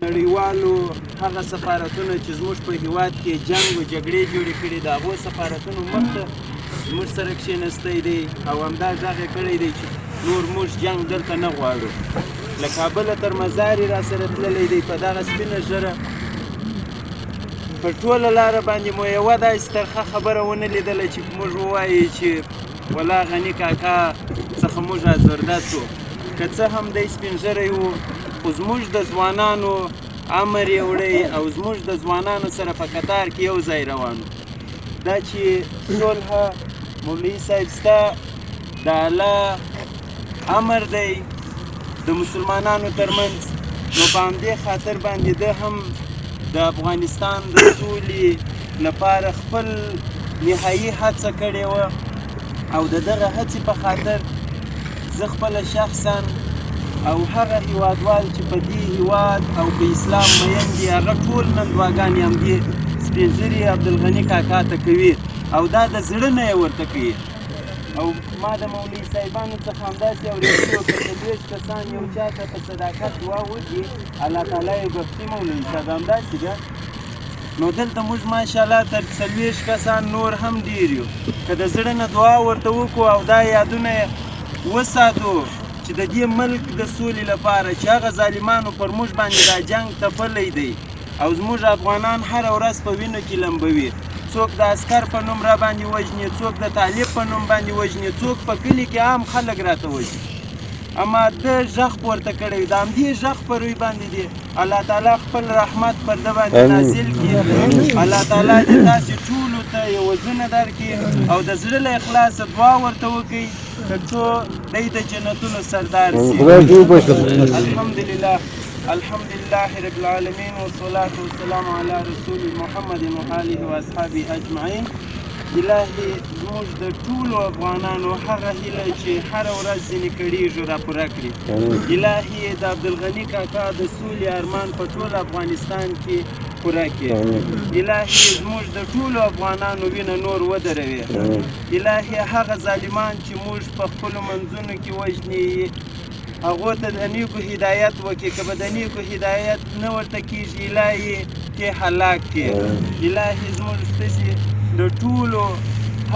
نړیوالو هغه سفارتونه چې زموږ په هیواد کې جنګ و جګړې جوړې کړي د هغو سفارتونو مخ ته زموږ سره کښېنستی دی او همدا غږ یې کړی دی چې نور موږ جنګ دلته نه غواړو. له کابله تر مزار یې راسره تللی دی په دغه سپینه ږیره په ټوله لاره باندې مو یوه داسې ترخه خبره ونه لیدله چې موږ ووایو چې والله غني کاکا څخه موږ ازرده سو. که څه هم دی سپین ږیری و خو زموږ د ځوانانو امر یې وړی او زموږ د ځوانانو سره په قطار کې یو ځای روان و. دا چې صلح مولوي صاحب ستا د الله امر دی د مسلمانانو ترمنځ، نو په همدې خاطر باندې ده هم د افغانستان د سولې لپاره خپل نهایي هڅه کړې وه او د دغه هڅې په خاطر زه خپله شخصا او هغه هیوادوال چې په دې هیواد او په اسلام مین دي هغه ټول نن دعاګانې همدې سپین ږیري عبدالغني کاکا ته کوي او دا د زړه نه یې ورته کوي. او ما د مولوي صاحبانو څخه همداسې اورېدلي وو که څلوېښت کسان یو چا ته په صداقت دعا وکړي الله تعالی یې بخښي. مولوي صاحب همداسې ده. نو دلته موږ ماشاءالله تر 40 کسان نور هم ډېر یو که د زړه نه دعا ورته وکړو او دا یادونه یې وساتو چې د دې ملک د سولې لپاره چې هغه ظالمانو پر موږ باندې دا جنګ تپلی دی او زموږ افغانان هره ورځ په وینو کې لمبوي، څوک د عسکر په نوم را باندې وژني، څوک د طالب په نوم باندې وژني، څوک په کلي کې عام خلک راته وژني. اما ده غږ پورته کړی د همدې غږ پر روی باندې دی الله تعالی خپل رحمت پر ده باندې نازل کړي. الله تعالی دې تاسې ټولو ته یو وزرونه درکړي او د زړه له اخلاصه دعا ورته وکړئ تر څو دی د جنتونو سردار شي. الحمدلله رب العالمین والصلاة والسلام علی رسول محمد وآله واصحابه اجمعین. الهي زموږ د ټولو افغانانو هغه هیله چې هره ورځ ځینې کړېږي را پوره کړي. الهي د عبدالغني کاکا د سولې ارمان په ټول افغانستان کې پوره کړي. الهي زموږ د ټولو افغانانو وینه نور ودروي. الهي هغه ظالمان چې موږ په خپلو منځونو کې وژني هغو ته د نیکو هدایت وکړي، که به د نیکو هدایت نه ورته کېږي الهي کې هلاک کړي. الهي زموږ ستاسې د ټولو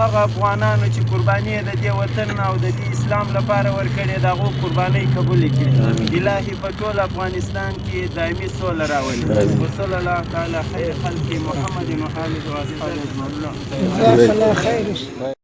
هغه افغانانو چې قرباني د دې وطن او د دې اسلام لپاره ورکړې د هغو قربانۍ قبولې کړي. الهي په ټول افغانستان کې دایمي سوله راولي. وصلی الله تعالی خیر خلق محمد وآله واصحابه اجمعین.